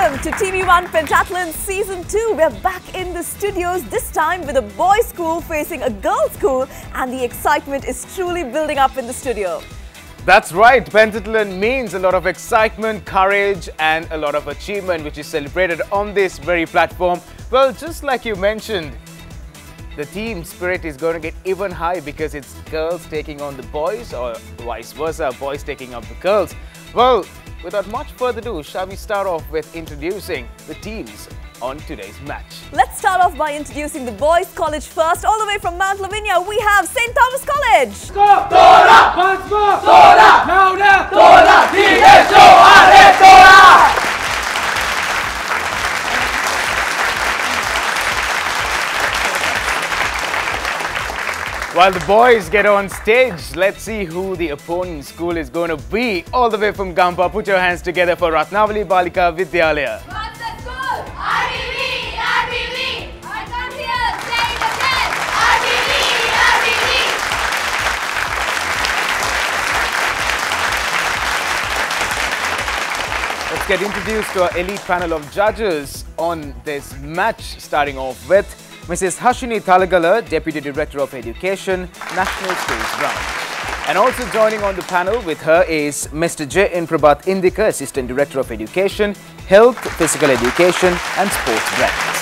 Welcome to TV1 Pentathlon Season 2. We're back in the studios, this time with a boys' school facing a girls' school, and the excitement is truly building up in the studio. That's right, Pentathlon means a lot of excitement, courage and a lot of achievement which is celebrated on this very platform. Well, just like you mentioned, the team spirit is going to get even high because it's girls taking on the boys or vice versa, boys taking on the girls. Well, without much further ado, shall we start off with introducing the teams on today's match? Let's start off by introducing the boys' college first. All the way from Mount Lavinia, we have St. Thomas College. Stop! Tora! Once more! Tora! Louder! Tora! T-S-O-R-A! Tora! While the boys get on stage, let's see who the opponent school is going to be. All the way from Gampa, put your hands together for Rathnavali, Balika, Vidyalaya. What's the school? RBV! RBV! I can't hear! Say it again! RBV! RBV! Let's get introduced to our elite panel of judges on this match, starting off with Mrs. Hashini Thalagala, Deputy Director of Education, National Schools Branch. And also joining on the panel with her is Mr. J. N. Prabhat Indika, Assistant Director of Education, Health, Physical Education and Sports Branch.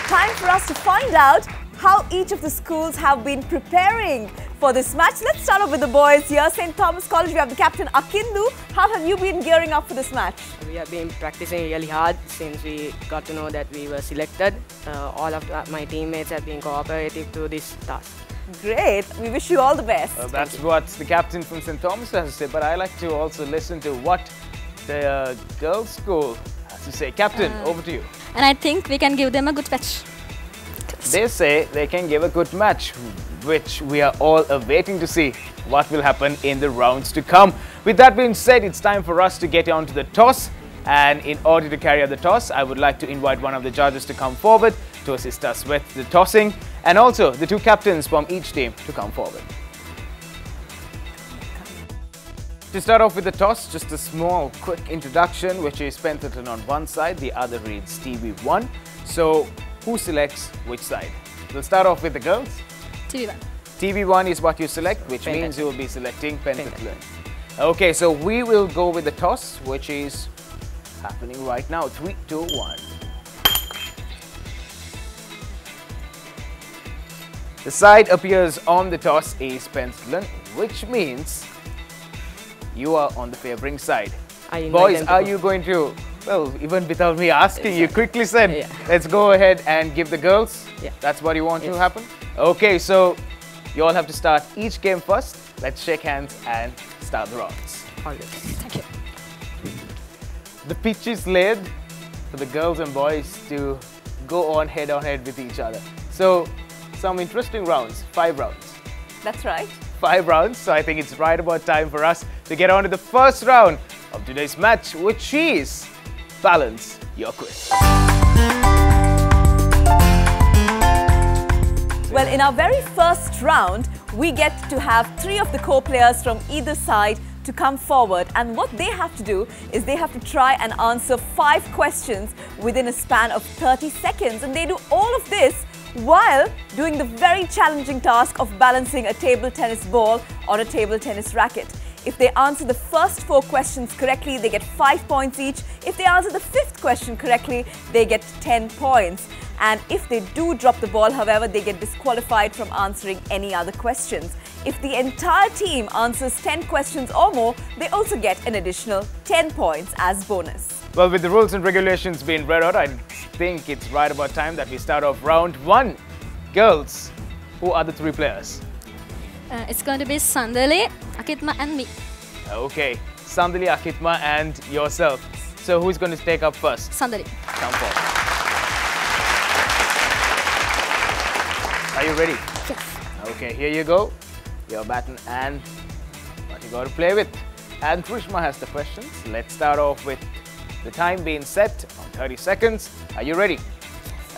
Time for us to find out how each of the schools have been preparing for this match. Let's start off with the boys here. St. Thomas College, we have the captain Akindu. How have you been gearing up for this match? We have been practicing really hard since we got to know that we were selected. All of my teammates have been cooperative to this task. Great. We wish you all the best. That's what the captain from St. Thomas has to say, but I like to also listen to what the girls' school has to say. Captain, over to you. And I think we can give them a good match. They say they can give a good match, which we are all awaiting to see what will happen in the rounds to come. With that being said, it's time for us to get on to the toss. And in order to carry out the toss, I would like to invite one of the judges to come forward to assist us with the tossing, and also the two captains from each team to come forward. To start off with the toss, just a small quick introduction, which is Pentathlon on one side, the other reads TV1. So who selects which side? We'll start off with the girls. TV1. TV1 is what you select, which means you will be selecting Pentathlon. Okay, so we will go with the toss, which is happening right now. 3, 2, 1. The side appears on the toss is Pentathlon, which means you are on the favoring side. Boys, are you going to, well, even without me asking, you quickly said, let's go ahead and give the girls? Yeah. That's what you want to happen? Okay, so you all have to start each game first. Let's shake hands and start the rounds. Thank you. The pitch is laid for the girls and boys to go on head with each other. So, some interesting rounds, 5 rounds. That's right. 5 rounds, so I think it's right about time for us to get on to the first round of today's match, which is Balance Your Quiz. Well, in our very first round, we get to have 3 of the co-players from either side to come forward, and what they have to do is they have to try and answer 5 questions within a span of 30 seconds, and they do all of this while doing the very challenging task of balancing a table tennis ball on a table tennis racket. If they answer the first 4 questions correctly, they get 5 points each. If they answer the 5th question correctly, they get 10 points. And if they do drop the ball, however, they get disqualified from answering any other questions. If the entire team answers 10 questions or more, they also get an additional 10 points as bonus. Well, with the rules and regulations being read out, I think it's right about time that we start off round 1. Girls, who are the 3 players? It's going to be Sandali, Akitma and me. Okay, Sandali, Akitma and yourself. So who's going to take up first? Sandali. Come forward. Are you ready? Yes. Okay, here you go. Your baton and what you got to play with. And Krishma has the questions. Let's start off with the time being set on 30 seconds. Are you ready?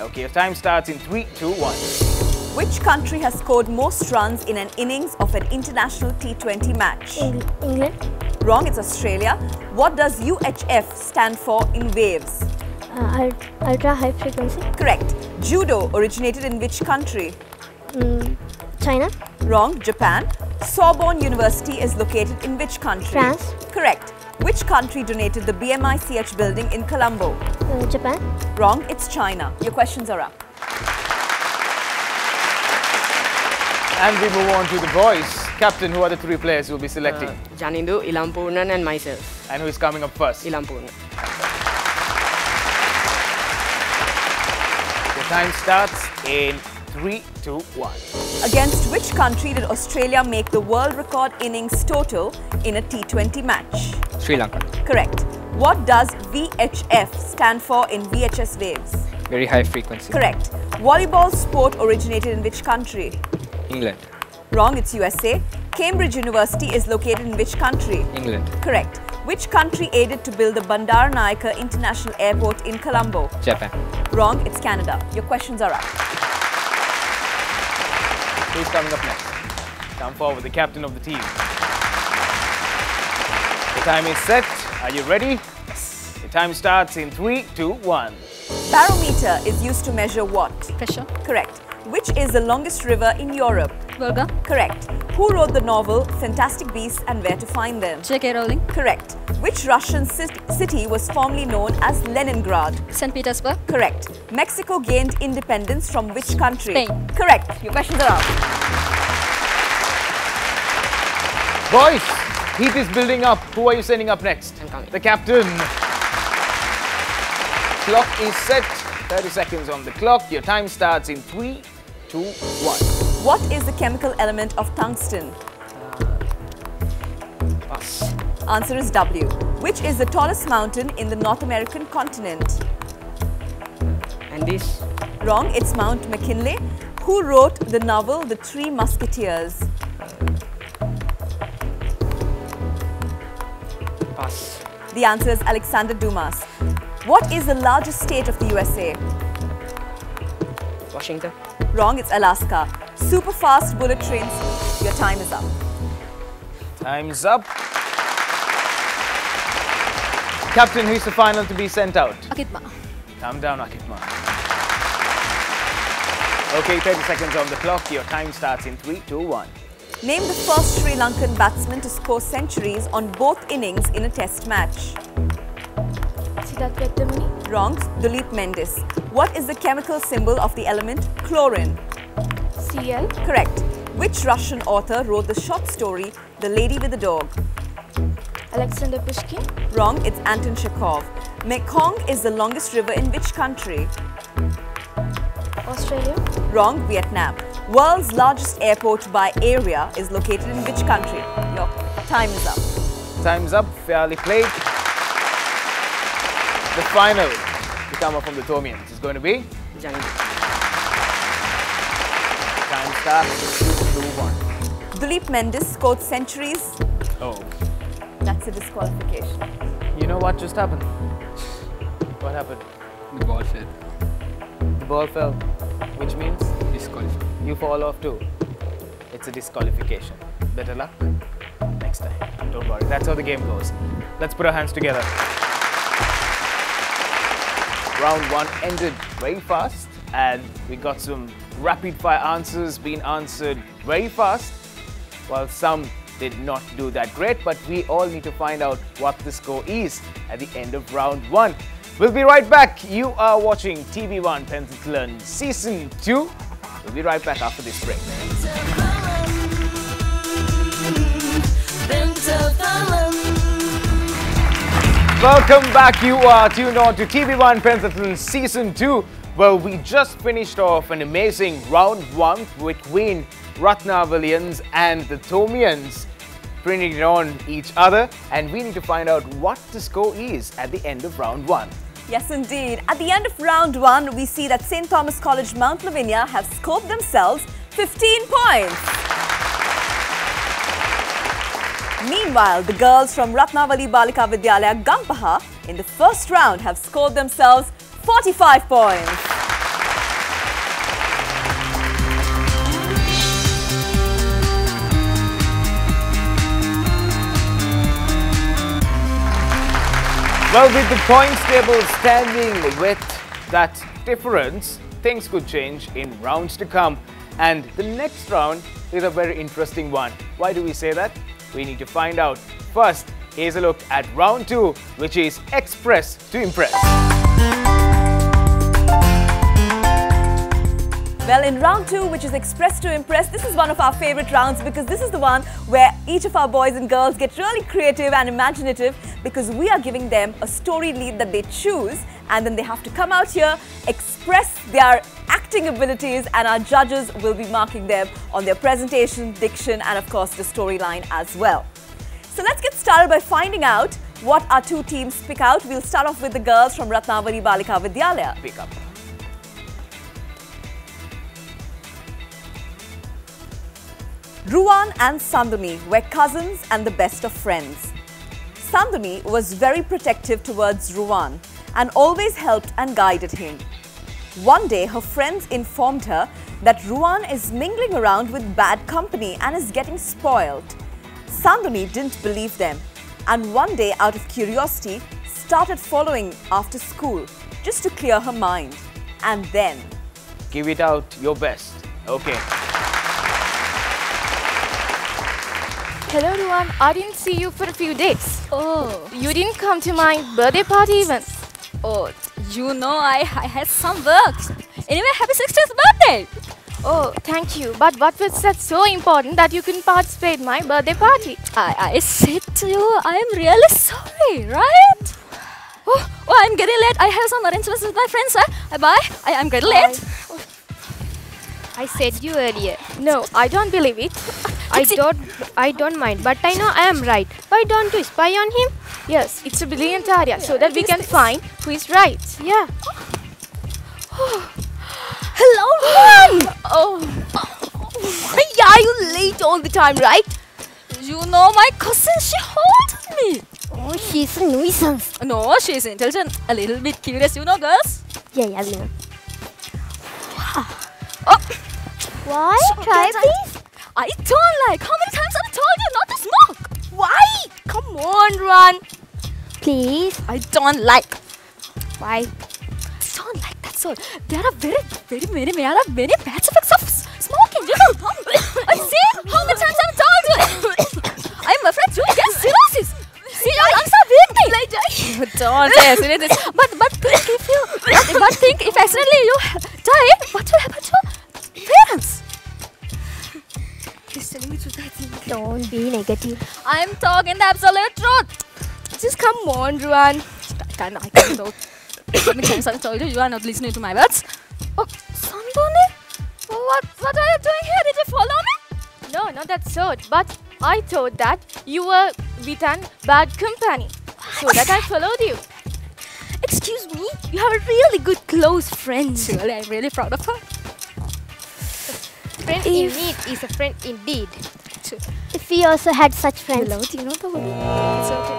Okay, your time starts in 3, 2, 1. Which country has scored most runs in an innings of an international T20 match? England. Wrong, it's Australia. What does UHF stand for in waves? Ultra high frequency. Correct. Judo originated in which country? China. Wrong, Japan. Sorbonne University is located in which country? France. Correct. Which country donated the BMICH building in Colombo? Japan. Wrong, it's China. Your questions are up. And we move on to the boys. Captain, who are the three players you will be selecting? Janindu, Ilampurnan and myself. And who is coming up first? Ilampurnan. Your time starts in 3, 2, 1. Against which country did Australia make the world record innings total in a T20 match? Sri Lanka. Correct. What does VHF stand for in VHS waves? Very high frequency. Correct. Volleyball sport originated in which country? England. Wrong, it's USA. Cambridge University is located in which country? England. Correct. Which country aided to build the Bandaranaike International Airport in Colombo? Japan. Wrong, it's Canada. Your questions are up. Who's coming up next? Come forward, the captain of the team. The time is set. Are you ready? Yes. The time starts in 3, 2, 1. Barometer is used to measure what? Pressure. Correct. Which is the longest river in Europe? Volga. Correct. Who wrote the novel Fantastic Beasts and Where to Find Them? J.K. Rowling. Correct. Which Russian city was formerly known as Leningrad? St. Petersburg. Correct. Mexico gained independence from which country? Spain. Correct. Your questions are up. Boys, heat is building up. Who are you sending up next? I'm coming. The captain. Clock is set. 30 seconds on the clock. Your time starts in 3, 2, 1. What is the chemical element of tungsten? Pass. Answer is W. Which is the tallest mountain in the North American continent? And this? Wrong, it's Mount McKinley. Who wrote the novel The Three Musketeers? Pass. The answer is Alexander Dumas. What is the largest state of the USA? Washington. Wrong, it's Alaska. Super fast bullet trains. Your time is up. Time's up. Captain, who's the final to be sent out? Akitma. Calm down, Akitma. Okay, 30 seconds on the clock. Your time starts in 3, 2, 1. Name the first Sri Lankan batsman to score centuries on both innings in a test match. Wrong, Dilip Mendes. What is the chemical symbol of the element chlorine? Cl. Correct. Which Russian author wrote the short story The Lady with the Dog? Alexander Pushkin. Wrong, it's Anton Chekhov. Mekong is the longest river in which country? Australia. Wrong, Vietnam. World's largest airport by area is located in which country? Your time is up. Time's up. Fairly played. The final to come up from the Tomians is going to be? Janindu. Time starts. 3, 2, 1. Dilip Mendes scored centuries. Oh. That's a disqualification. You know what just happened? What happened? The ball fell. The ball fell, which means Disqualified. you fall off too. It's a disqualification. Better luck next time. Don't worry, that's how the game goes. Let's put our hands together. Round 1 ended very fast and we got some rapid fire answers being answered very fast, while some did not do that great, but we all need to find out what the score is at the end of round 1. We'll be right back. You are watching TV1 Pentathlon Season 2. We'll be right back after this break. Welcome back. You are tuned on to TV1 Pentathlon Season 2. Well, we just finished off an amazing round 1 between Rathnavalians and the Tomians, bringing it on each other, and we need to find out what the score is at the end of round 1. Yes, indeed. At the end of round 1, we see that St. Thomas College, Mount Lavinia have scored themselves 15 points. Meanwhile, the girls from Rathnavali Balika Vidyalaya, Gampaha, in the first round have scored themselves 45 points. Well, with the points table standing with that difference, things could change in rounds to come. And the next round is a very interesting one. Why do we say that? We need to find out. First, here's a look at round 2, which is Express to Impress. Well, in round 2, which is Express to Impress, this is one of our favorite rounds because this is the one where each of our boys and girls get really creative and imaginative because we are giving them a story lead that they choose and then they have to come out here, express their acting abilities, and our judges will be marking them on their presentation, diction, and of course the storyline as well. So let's get started by finding out what our two teams pick out. We'll start off with the girls from Rathnavali Balika Vidyalaya. Pick up. Ruwan and Sanduni were cousins and the best of friends. Sanduni was very protective towards Ruwan and always helped and guided him. One day, her friends informed her that Ruwan is mingling around with bad company and is getting spoiled. Sanduni didn't believe them and one day, out of curiosity, started following after school just to clear her mind. And then... Give it out your best. Okay. Hello Ruwan, I didn't see you for a few days. Oh. You didn't come to my birthday party even. Oh, you know I had some work. Anyway, happy 60th birthday! Oh, thank you. But what was that so important that you couldn't participate in my birthday party? I said to you, I am really sorry, right? Oh, I'm getting late. I have some arrangements with my friends, sir. Bye. I'm getting late. I said you earlier. No, I don't believe it. I don't mind, but I know I am right. Why don't you spy on him? Yes, it's a brilliant idea so that we can find who is right. Yeah. Hello, Ruwan! Oh. Yeah, you late all the time, right? You know my cousin, she haunted me. Oh, she's a nuisance. No, she's intelligent, a little bit curious, you know, girls. Yeah, we know. Oh. Why? Try please. I don't like. How many times have I told you not to smoke? Why? Come on, Ruwan. Please. I don't like. Why? I don't like, that's all. There are many bad effects of smoking, you know. I see how many times I've told you. I'm afraid you get cirrhosis. See, your lungs are weakening. Don't say this. But think if accidentally you die, what will happen to your parents? He's telling me truth, I think. Don't be negative. I'm talking the absolute truth. Just come on, Ruwan. I can't know. How many times I've told you, you are not listening to my words. Oh, Sanduni? What are you doing here? Did you follow me? No, not that sort. But I thought that you were with an bad company. So that I followed you. Excuse me? You have a really good close friend. Surely, I'm really proud of her. Friend in need is a friend indeed. If we also had such friends. It's okay.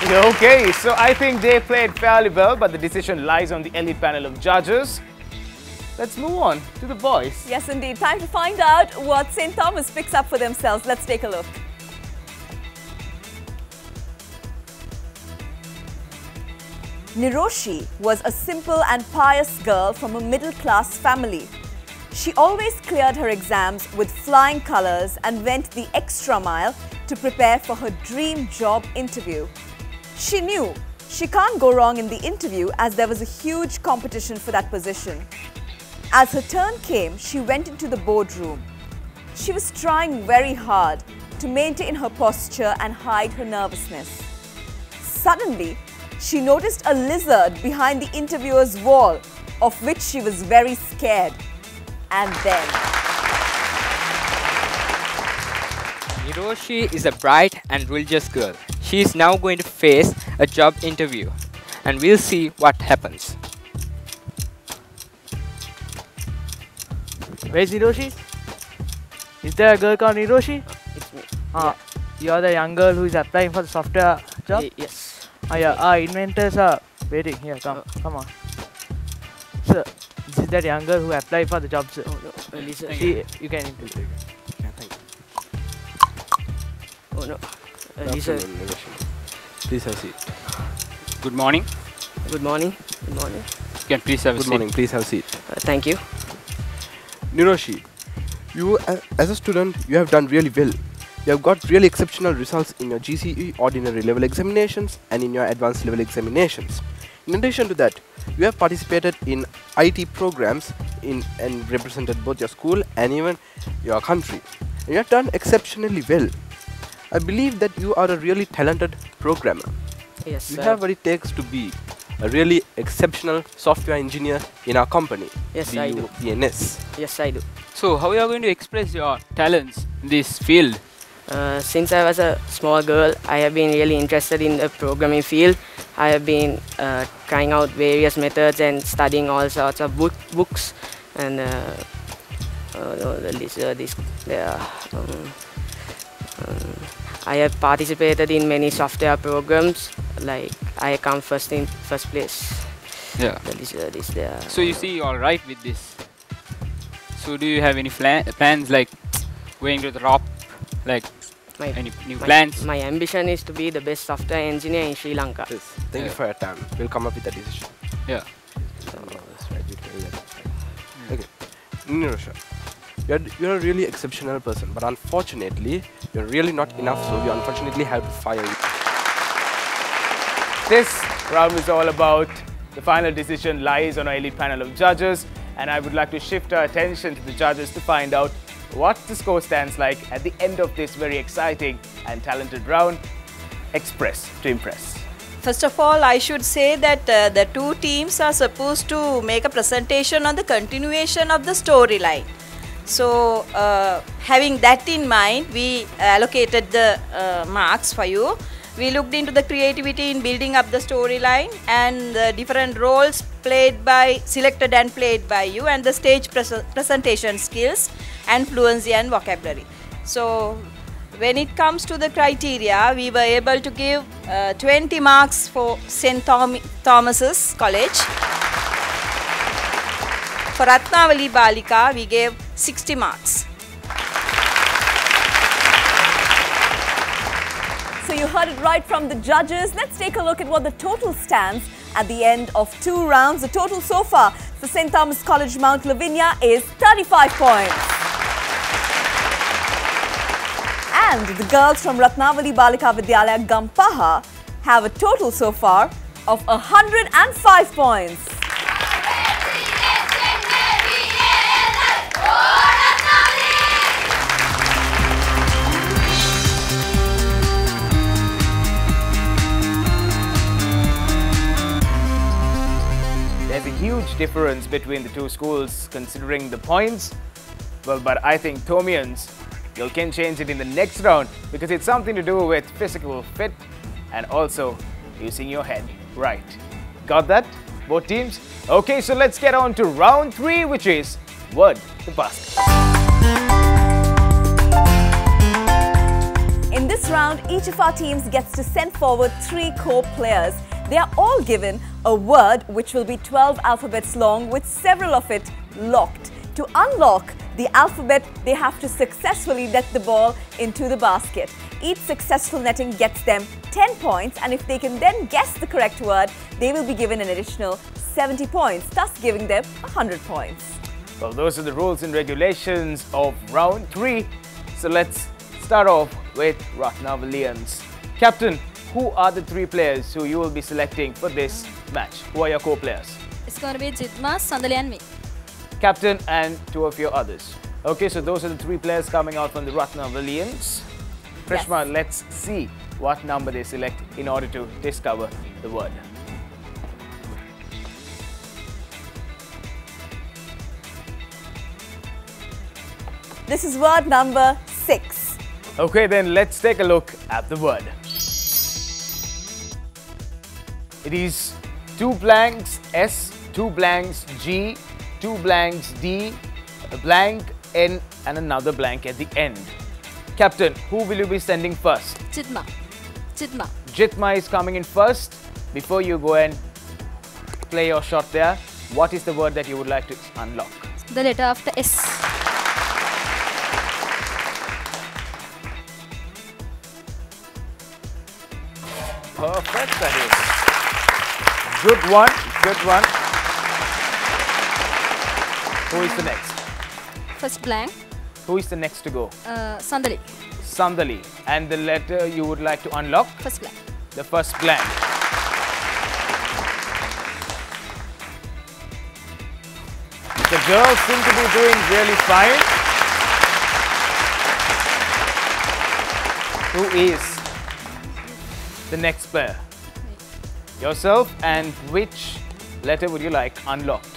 Okay, so I think they played fairly well, but the decision lies on the elite panel of judges. Let's move on to the boys. Yes, indeed. Time to find out what St. Thomas picks up for themselves. Let's take a look. Niroshi was a simple and pious girl from a middle-class family. She always cleared her exams with flying colors and went the extra mile to prepare for her dream job interview. She knew she can't go wrong in the interview as there was a huge competition for that position. As her turn came, she went into the boardroom. She was trying very hard to maintain her posture and hide her nervousness. Suddenly, she noticed a lizard behind the interviewer's wall, of which she was very scared. And then... Niroshi is a bright and religious girl. She is now going to face a job interview, and we'll see what happens. Where's Niroshi? Is there a girl called Niroshi? It's me. You are the young girl who is applying for the software job? Yes. Yeah. Inventors are waiting. Here, come on. Sir, this is that young girl who applied for the job, sir. Oh, no. Lisa. See, you can interview. Oh, no. Lizard. Please have a seat. Good morning. Good morning. Good morning. You can please have a Good seat. morning. Please have a seat. Thank you. Niroshi, you as a student, you have done really well. You have got really exceptional results in your GCE ordinary level examinations and in your advanced level examinations. In addition to that, you have participated in IT programs and represented both your school and even your country. And you have done exceptionally well. I believe that you are a really talented programmer. Yes, You sir. have what it takes to be a really exceptional software engineer in our company. Yes, I do. BNS. Yes, I do. So, how you are going to express your talents in this field? Since I was a small girl, I have been really interested in the programming field. I have been trying out various methods and studying all sorts of books. And I have participated in many software programs. Like I come first place. Yeah. The lizard is there. So, you see, you are right with this. So, do you have any plans like going to the top? Like any new plans? My ambition is to be the best software engineer in Sri Lanka. Yes. Thank you for your time. We'll come up with a decision. Yeah. Okay. Nirosha, you're a really exceptional person, but unfortunately, you're really not enough, so we unfortunately have to fire you. This round is all about the final decision lies on our elite panel of judges, and I would like to shift our attention to the judges to find out what the score stands like at the end of this very exciting and talented round. Express to impress. First of all, I should say that the two teams are supposed to make a presentation on the continuation of the storyline. So, having that in mind, we allocated the marks for you. We looked into the creativity in building up the storyline and the different roles selected and played by you, and the stage presentation skills and fluency and vocabulary. So, when it comes to the criteria, we were able to give 20 marks for St. Thomas's College. For Rathnavali Balika, we gave 60 marks. So you heard it right from the judges. Let's take a look at what the total stands at the end of 2 rounds. The total so far for St. Thomas College, Mount Lavinia is 35 points. And the girls from Rathnavali Balika Vidyalaya, Gampaha have a total so far of 105 points. There's a huge difference between the two schools considering the points. Well, but I think Thomians, you can change it in the next round because it's something to do with physical fit and also using your head right. Got that? Both teams? Okay, so let's get on to round 3, which is Word the Basket. In this round, each of our teams gets to send forward 3 co-players. They are all given a word which will be 12 alphabets long with several of it locked. To unlock the alphabet, they have to successfully net the ball into the basket. Each successful netting gets them 10 points, and if they can then guess the correct word, they will be given an additional 70 points, thus giving them 100 points. Well, those are the rules and regulations of round 3. So let's start off with Rathnavalians. Captain, who are the 3 players who you will be selecting for this match? Who are your co-players? It's going to be Jitma, Sandali and me. Captain and 2 of your others. Okay, so those are the 3 players coming out from the Rathnavalians. Krishma, let's see what number they select in order to discover the word. This is word number 6. Okay, then let's take a look at the word. It is 2 blanks S, 2 blanks G, 2 blanks D, a blank N and another blank at the end. Captain, who will you be sending first? Jitma. Jitma. Jitma is coming in first. Before you go and play your shot there, what is the word that you would like to unlock? The letter after S. Yes, that is. Good one. Good one. Who is the next? First blank. Who is the next to go? Sandali. Sandali. And the letter you would like to unlock? First blank. The first blank. The girls seem to be doing really fine. Who is the next player? Yourself, and which letter would you like unlocked?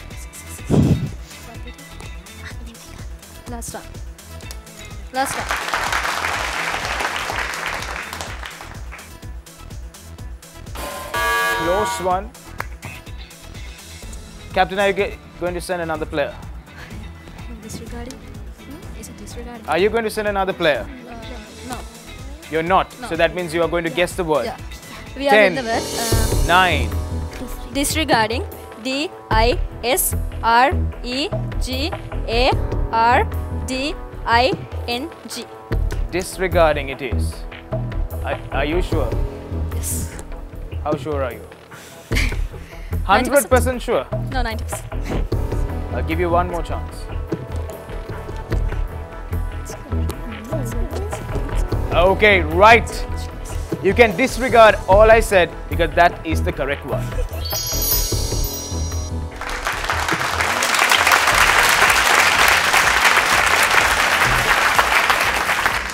Last one. Last one. Close one. Captain, are you going to send another player? Disregarding? Is it disregarding? Are you going to send another player? No. You're not. No. So that means you are going to guess the word. Yeah. We are 10, with the word 9. disregarding. D-I-S-R-E-G-A-R-D-I-N-G. Disregarding it is. Are you sure? Yes. How sure are you? 100% sure? No, 90%. I'll give you one more chance. Okay, right. You can disregard all I said because that is the correct one.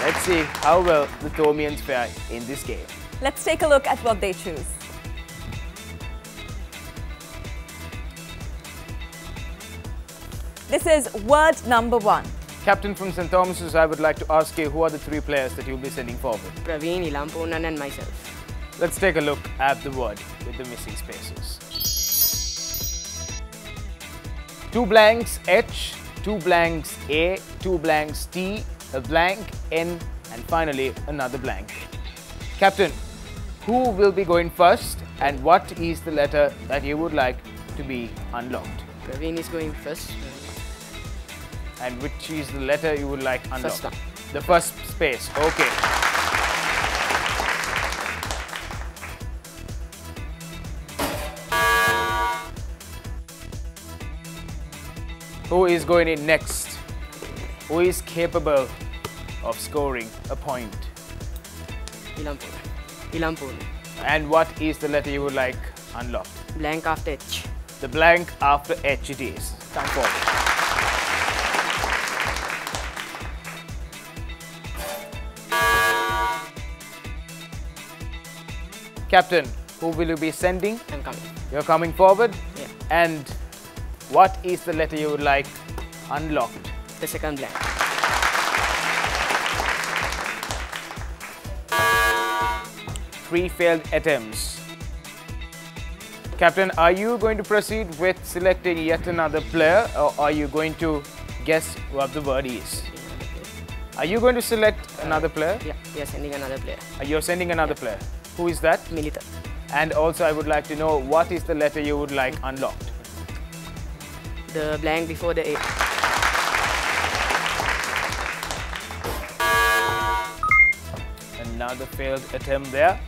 Let's see how well the Thomians fare in this game. Let's take a look at what they choose. This is word number 1. Captain from St. Thomas's, I would like to ask you who are the 3 players that you'll be sending forward? Praveen, Ilampunan and myself. Let's take a look at the word with the missing spaces. 2 blanks H, 2 blanks A, 2 blanks T, a blank N, and finally another blank. Captain, who will be going first and what is the letter that you would like to be unlocked? Praveen is going first. And which is the letter you would like unlocked? First one. The first space, okay. Who is going in next? Who is capable of scoring a point? Ilampunan. Ilampunan. And what is the letter you would like unlocked? Blank after H. The blank after H it is. Come forward. Captain, who will you be sending? I'm coming. You're coming forward? Yeah. And what is the letter you would like unlocked? The second blank. Three failed attempts. Captain, are you going to proceed with selecting yet another player or are you going to guess what the word is? Are you going to select another player? Yeah, we are sending another player. You're sending another player. Who is that? Milita. And also I would like to know what is the letter you would like unlocked? The blank before the A. Another failed attempt there.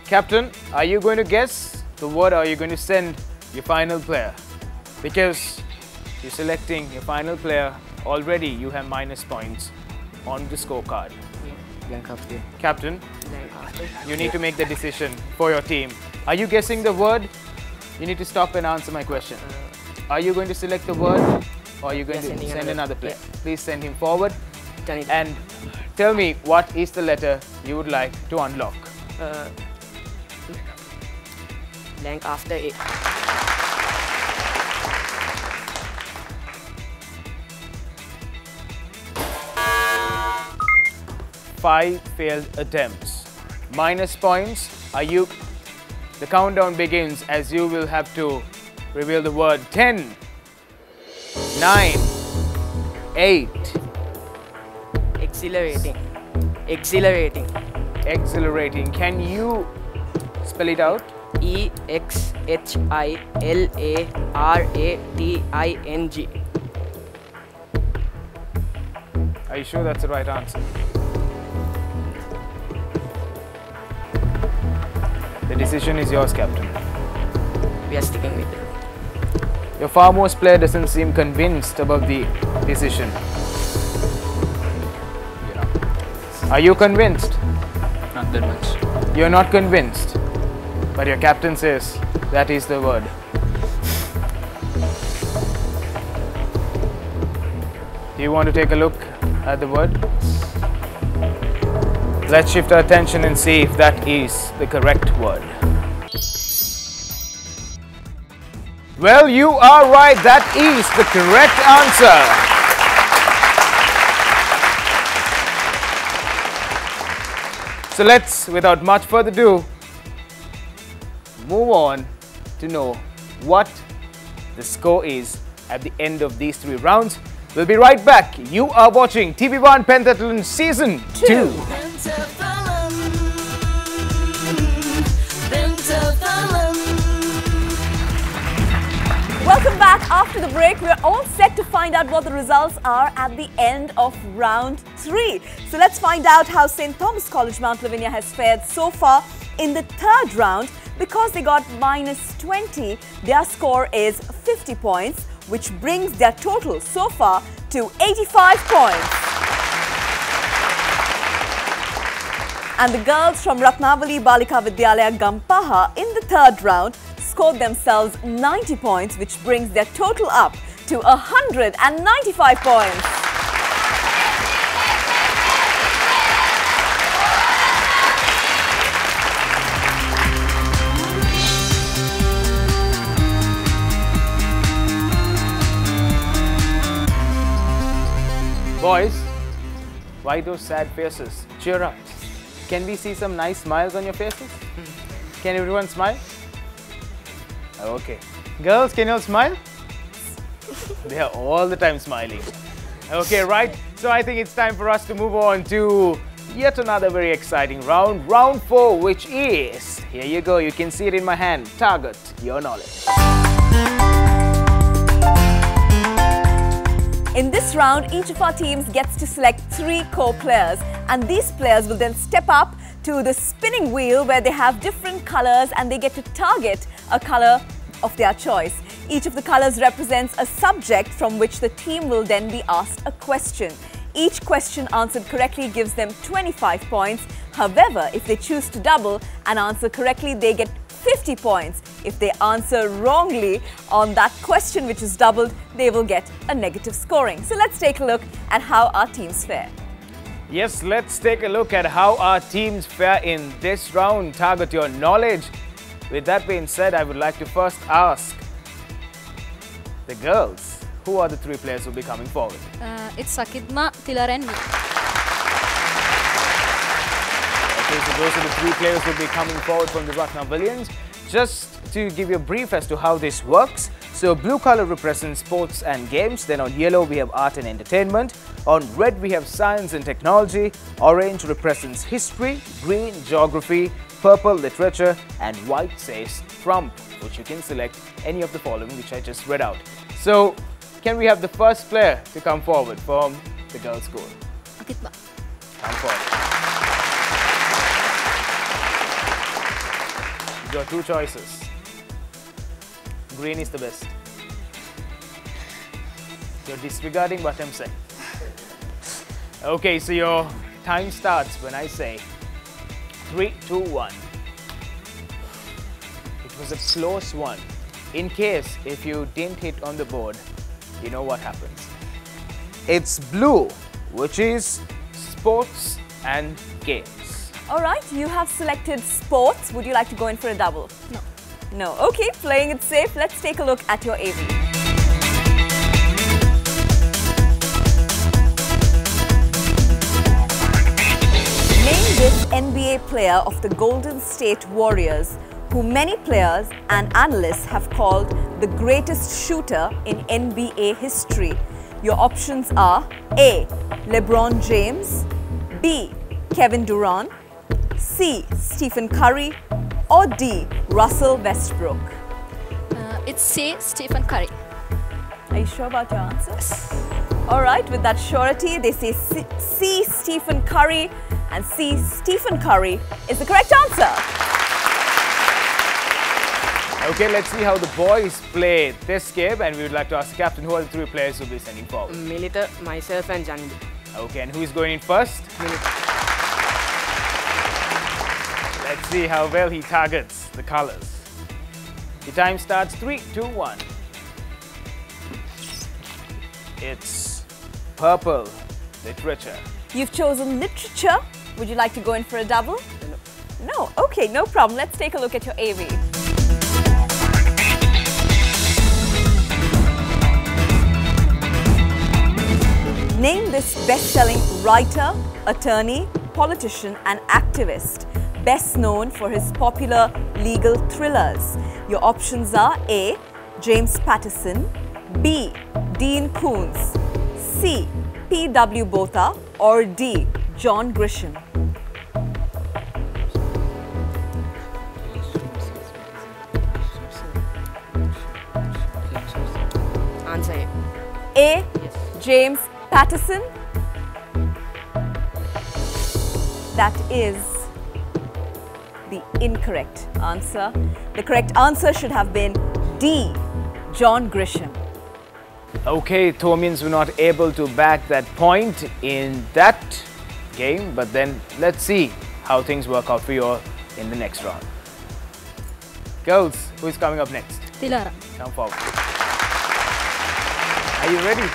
Captain, are you going to guess the word or are you going to send your final player? Because you're selecting your final player, already you have minus points on the scorecard. Blank after. Captain, Blank after. you need to make the decision for your team. Are you guessing the word? You need to stop and answer my question. Are you going to select the word or are you going to send another player? Yeah. Please send him forward. Done it. And tell me what is the letter you would like to unlock? Blank after A. Five failed attempts. Minus points. Are you? The countdown begins as you will have to reveal the word. 10, 9, 8. Exhilarating. Exhilarating. Exhilarating. Can you spell it out? E-X-H-I-L-A-R-A-T-I-N-G. Are you sure that's the right answer? The Decision is yours, Captain. We are sticking with it. Your foremost player doesn't seem convinced about the decision. Are you convinced? Not that much. You're not convinced, but your captain says that is the word. Do you want to take a look at the word? Let's shift our attention and see if that is the correct word. Well, you are right. That is the correct answer. So let's, without much further ado, move on to know what the score is at the end of these 3 rounds. We'll be right back. You are watching TV1 Pentathlon Season 2. Welcome back after the break. We're all set to find out what the results are at the end of round 3. So let's find out how St. Thomas College Mount Lavinia has fared so far in the 3rd round. Because they got -20, their score is 50 points, which brings their total so far to 85 points. And the girls from Rathnavali, Balika, Vidyalaya, Gampaha in the 3rd round scored themselves 90 points, which brings their total up to 195 points. Boys, why those sad faces? Cheer up. Can we see some nice smiles on your faces? Can everyone smile? Okay. Girls, can you all smile? They are all the time smiling. Okay, right. So I think it's time for us to move on to yet another very exciting round. Round 4, which is, here you go, you can see it in my hand, target your knowledge. In this round, each of our teams gets to select 3 co-players, and these players will then step up to the spinning wheel where they have different colors and they get to target a color of their choice. Each of the colors represents a subject from which the team will then be asked a question. Each question answered correctly gives them 25 points. However, if they choose to double and answer correctly, they get 50 points. If they answer wrongly on that question which is doubled, they will get a negative scoring. So let's take a look at how our teams fare. Yes, let's take a look at how our teams fare in this round. Target your knowledge. With that being said, I would like to first ask the girls, who are the 3 players who will be coming forward? It's Sakidma, Tilar and me. Okay, so those are the 3 players who will be coming forward from the Rathnavalians. Just to give you a brief as to how this works. So blue color represents sports and games. Then on yellow we have art and entertainment. On red we have science and technology. Orange represents history. Green, geography. Purple, literature. And white says Trump, which you can select any of the following which I just read out. So can we have the first player to come forward from the girls' school? Akitma. Come forward. Your 2 choices. Green is the best. You're disregarding what I'm saying. Okay, so your time starts when I say 3, 2, 1. It was a close one. In case if you didn't hit on the board, you know what happens. It's blue, which is sports and games. Alright, you have selected sports. Would you like to go in for a double? No. No. Okay, playing it safe. Let's take a look at your AV. Name this NBA player of the Golden State Warriors, who many players and analysts have called the greatest shooter in NBA history. Your options are A. LeBron James, B. Kevin Durant, C. Stephen Curry, or D. Russell Westbrook. It's C. Stephen Curry. Are you sure about your answers? Alright, with that surety, they say C. Stephen Curry, and C. Stephen Curry is the correct answer. Okay, let's see how the boys play this game, and we would like to ask the captain who are the 3 players who will be sending forward. Milita, myself and Janidu. Okay, and who is going in first? Let's see how well he targets the colors. The time starts 3, 2, 1. It's purple, literature. You've chosen literature. Would you like to go in for a double? No. Okay, no problem. Let's take a look at your AV. Name this best-selling writer, attorney, politician and activist, best known for his popular legal thrillers. Your options are A. James Patterson, B. Dean Koontz, C. P.W. Botha or D. John Grisham. Answer A. A. Yes. James Patterson. That is the incorrect answer. The correct answer should have been D. John Grisham. Okay, Thomians were not able to back that point in that game, but then let's see how things work out for you all in the next round. Girls, who is coming up next? Tilara. Come forward. Are you ready?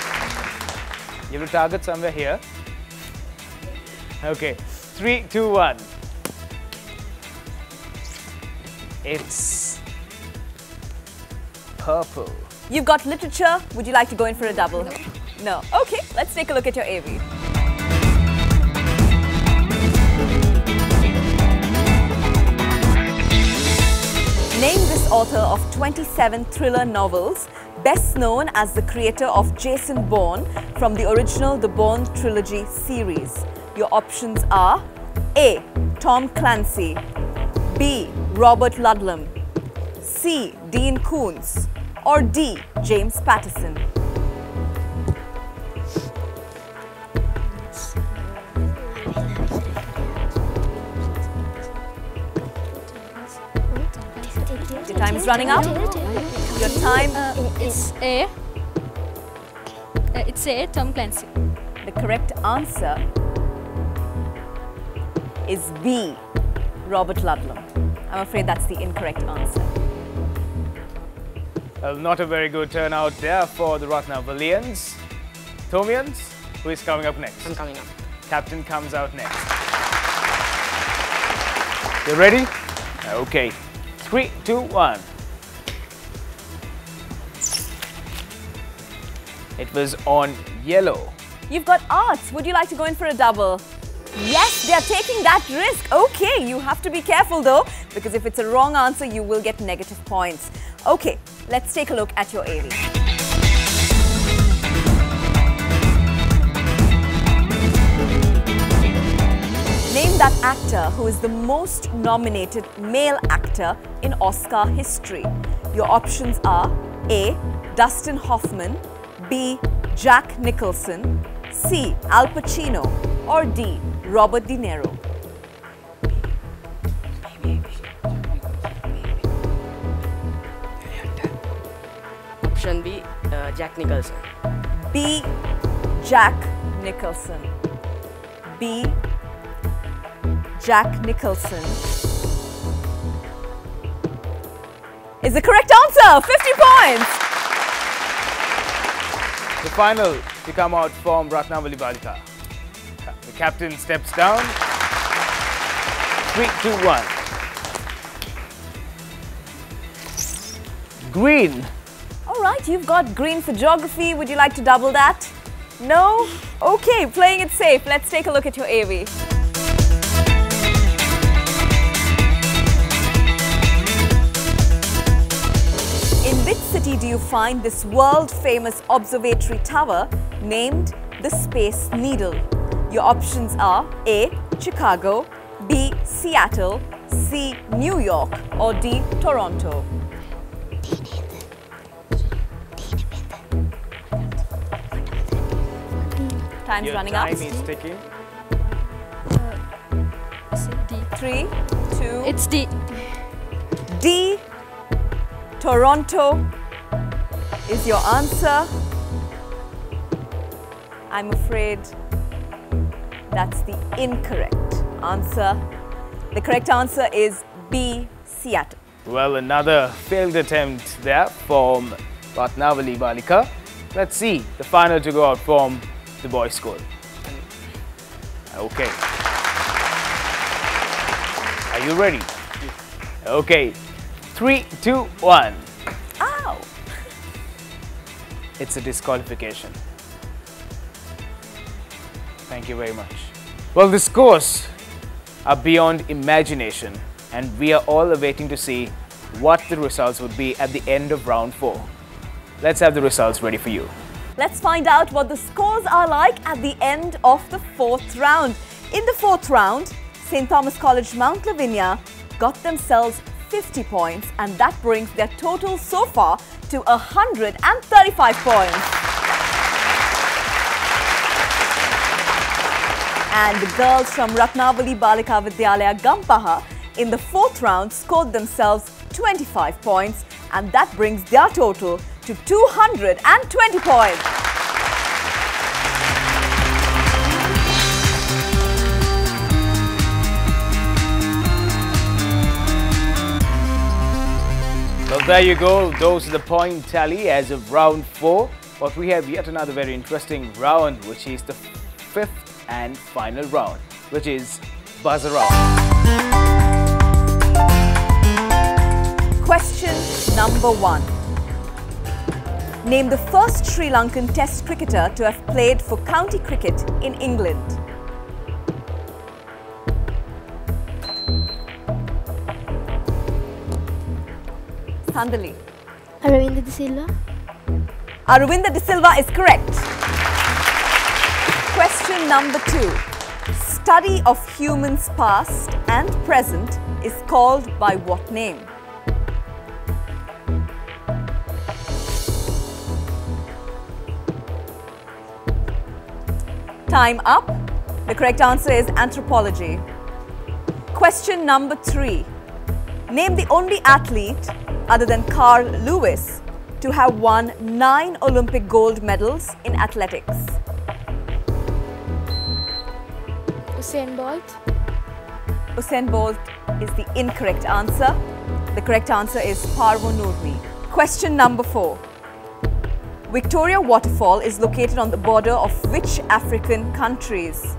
You have to target somewhere here. Okay, 3, 2, 1. It's purple. You've got literature. Would you like to go in for a double? No. Okay, let's take a look at your AV. Name this author of 27 thriller novels, best known as the creator of Jason Bourne from the original The Bourne Trilogy series. Your options are A. Tom Clancy, B. Robert Ludlum, C. Dean Koontz or D. James Patterson. Your time is running out. Your time It's A. It's A. Tom Clancy. The correct answer is B. Robert Ludlum. I'm afraid that's the incorrect answer. Well, not a very good turnout there for the Rathnavalians. Thomians, who is coming up next? I'm coming up. Captain comes out next. You ready? Okay. 3, 2, 1. It was on yellow. You've got arts. Would you like to go in for a double? Yes, they are taking that risk. Okay, you have to be careful though, because if it's a wrong answer, you will get negative points. Okay, let's take a look at your AV. Name that actor who is the most nominated male actor in Oscar history. Your options are A. Dustin Hoffman, B. Jack Nicholson, C. Al Pacino or D. Robert De Niro. Option B, Jack Nicholson. B. Jack Nicholson. B. Jack Nicholson is the correct answer. 50 points. The final to come out from Rathnavali Balika. The captain steps down. 3, 2, 1. Green. All right, you've got green for geography. Would you like to double that? No? Okay, playing it safe. Let's take a look at your AV. In which city do you find this world-famous observatory tower named the Space Needle? Your options are A. Chicago, B. Seattle, C. New York or D. Toronto. Time's running out. Time is ticking. Is it D? 3, 2. It's D. D. Toronto is your answer. I'm afraid that's the incorrect answer. The correct answer is B, Seattle. Well, another failed attempt there from Rathnavali Balika. Let's see the final to go out from the boys' school. Okay. Are you ready? Okay. 3, 2, 1. Ow! It's a disqualification. Thank you very much. Well, the scores are beyond imagination, and we are all awaiting to see what the results would be at the end of round 4. Let's have the results ready for you. Let's find out what the scores are like at the end of the 4th round. In the 4th round, St. Thomas College Mount Lavinia got themselves 50 points, and that brings their total so far to 135 points. And the girls from Rathnavali Balika Vidyalaya Gampaha in the 4th round scored themselves 25 points, and that brings their total to 220 points. Well, there you go. Those are the point tally as of round 4. But we have yet another very interesting round, which is the 5th and final round, which is buzzer round. Question number 1. Name the first Sri Lankan Test cricketer to have played for county cricket in England. Sandali. Aravinda De Silva. Aravinda De Silva is correct. Question number 2. Study of humans past and present is called by what name? Time up. The correct answer is anthropology. Question number 3. Name the only athlete other than Carl Lewis to have won 9 Olympic gold medals in athletics. Usain Bolt. Usain Bolt is the incorrect answer. The correct answer is Parvo Nurmi. Question number 4. Victoria Waterfall is located on the border of which African countries?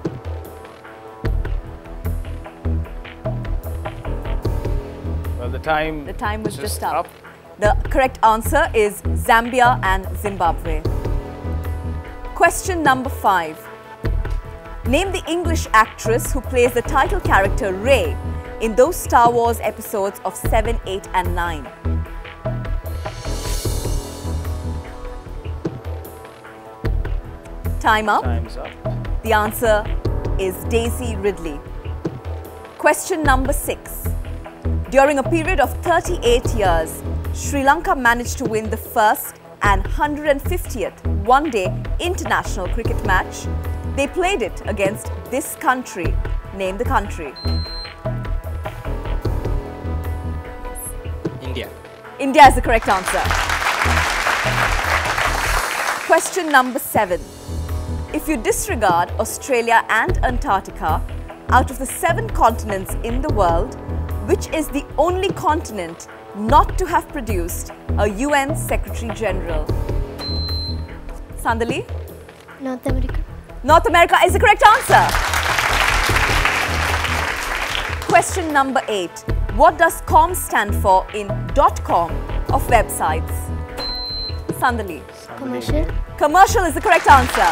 Well, the time was just up. The correct answer is Zambia and Zimbabwe. Question number 5. Name the English actress who plays the title character Rey in those Star Wars episodes of 7, 8 and 9. Time up. Time's up. The answer is Daisy Ridley. Question number 6. During a period of 38 years, Sri Lanka managed to win the first and 150th one-day international cricket match. They played it against this country. Name the country. India. India is the correct answer. Question number 7. If you disregard Australia and Antarctica, out of the 7 continents in the world, which is the only continent not to have produced a UN Secretary General? Sandali? North America. North America is the correct answer. Question number 8. What does com stand for in .com of websites? Sandali. Commercial. Commercial is the correct answer.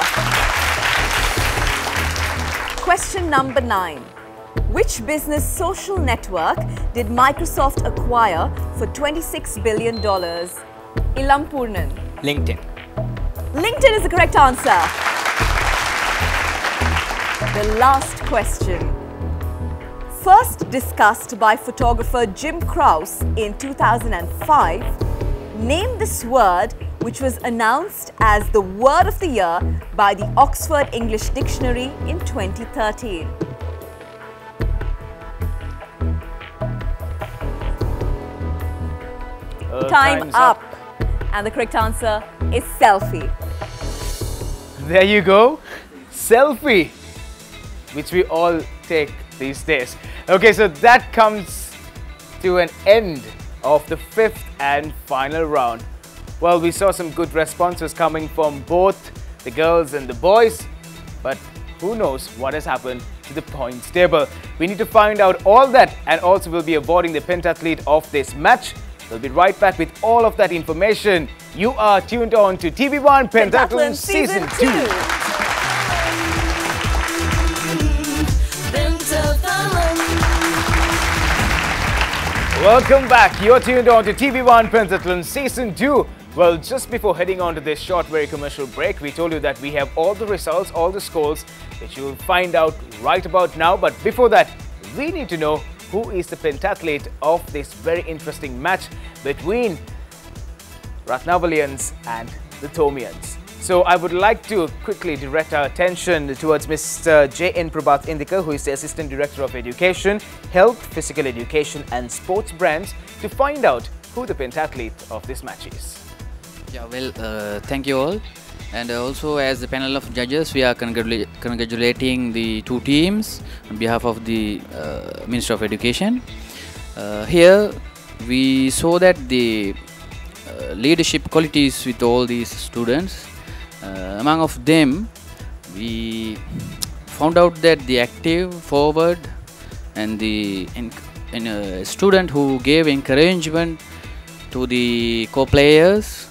Question number 9. Which business social network did Microsoft acquire for $26 billion? Ilam Purnan. LinkedIn. LinkedIn is the correct answer. The last question. First discussed by photographer Jim Krause in 2005, name this word which was announced as the word of the year by the Oxford English Dictionary in 2013. Time up. And the correct answer is selfie. There you go. Selfie, which we all take these days. Okay, so that comes to an end of the 5th and final round. Well, we saw some good responses coming from both the girls and the boys, but who knows what has happened to the points table. We need to find out all that, and also we'll be awarding the pentathlete of this match. We'll be right back with all of that information. You are tuned on to TV1 Pentathlon Season 2. Welcome back. You're tuned on to TV1 Pentathlon Season 2. Well, just before heading on to this short, very commercial break, we told you that we have all the results, all the scores that you will find out right about now. But before that, we need to know who is the pentathlete of this very interesting match between Rathnavalians and the Thomians. So I would like to quickly direct our attention towards Mr. J.N. Prabhat Indika, who is the Assistant Director of Education, Health, Physical Education and Sports Brands, to find out who the pentathlete of this match is. Yeah, well, thank you all. And also, as the panel of judges, we are congratulating the two teams on behalf of the Minister of Education. Here, we saw that the leadership qualities with all these students. Among of them, we found out that the active, forward, and the student who gave encouragement to the co-players,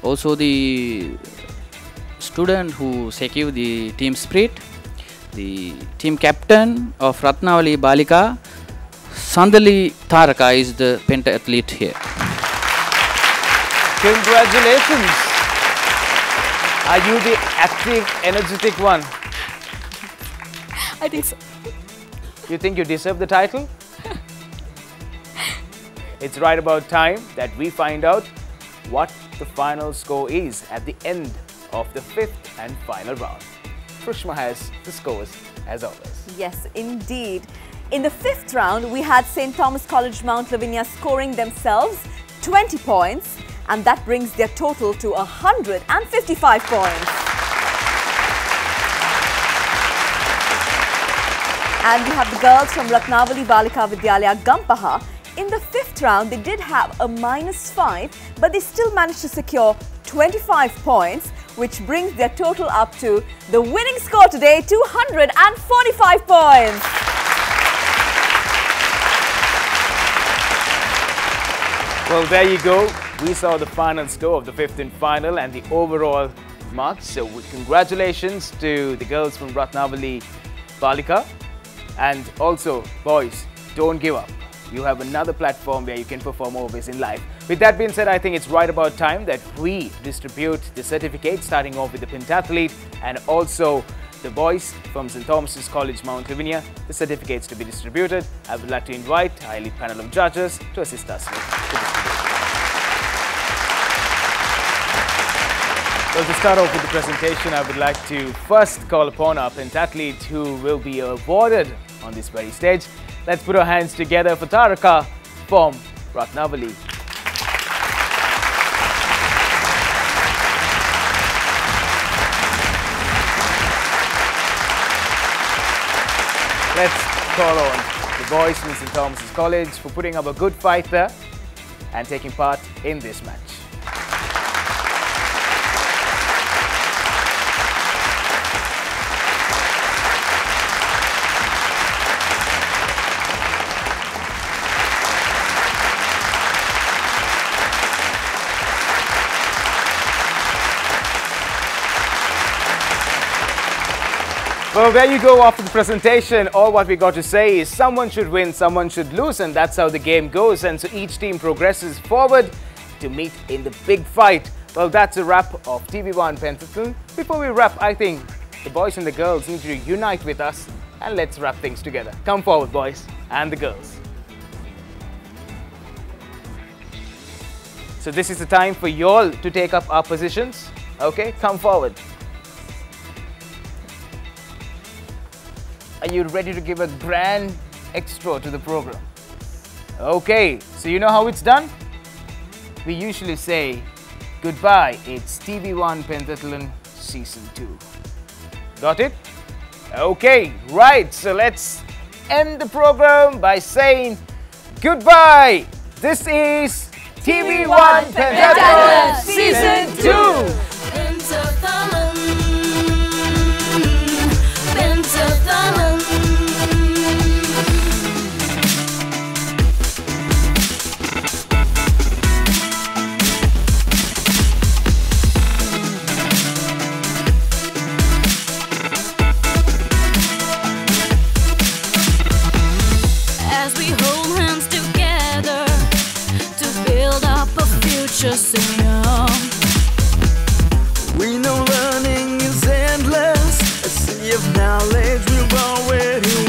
also the student who secured the team spirit, the team captain of Rathnavali Balika, Sandali Taraka, is the pentathlete here. Congratulations! Are you the active, energetic one? I think so. You think you deserve the title? It's right about time that we find out what the final score is at the end of the 5th and final round. Krushma has the scores as always. Yes, indeed. In the 5th round, we had St. Thomas College, Mount Lavinia scoring themselves 20 points, and that brings their total to 155 points. And we have the girls from Rathnavali Balika Vidyalaya Gampaha. In the 5th round, they did have a -5, but they still managed to secure 25 points, which brings their total up to the winning score today, 245 points. Well, there you go. We saw the final score of the 5th and final and the overall marks. So congratulations to the girls from Rathnavali Balika. And also, boys, don't give up. You have another platform where you can perform always in life. With that being said, I think it's right about time that we distribute the certificates, starting off with the pentathlete and also the boys from St. Thomas's College, Mount Lavinia, the certificates to be distributed. I would like to invite our elite panel of judges to assist us with the distribution. Well, to start off with the presentation, I would like to first call upon our pentathlete who will be awarded on this very stage. Let's put our hands together for Taraka from Rathnavali. Let's call on the boys from St. Thomas's College for putting up a good fight there and taking part in this match. Well, there you go after the presentation. All what we got to say is someone should win, someone should lose, and that's how the game goes. And so each team progresses forward to meet in the big fight. Well, that's a wrap of TV1 Pentathlon. Before we wrap, I think the boys and the girls need to unite with us and let's wrap things together. Come forward, boys and the girls. So this is the time for you all to take up our positions. Okay, come forward. Are you ready to give a grand extra to the program? Okay, so you know how it's done? we usually say goodbye. It's TV1 Pentathlon Season 2. Got it? Okay, right. So let's end the program by saying goodbye. This is TV1 Pentathlon Season 2. Pentathlon. Pentathlon. As we hold hands together to build up a future so young. We know learning is endless. A sea of knowledge we've already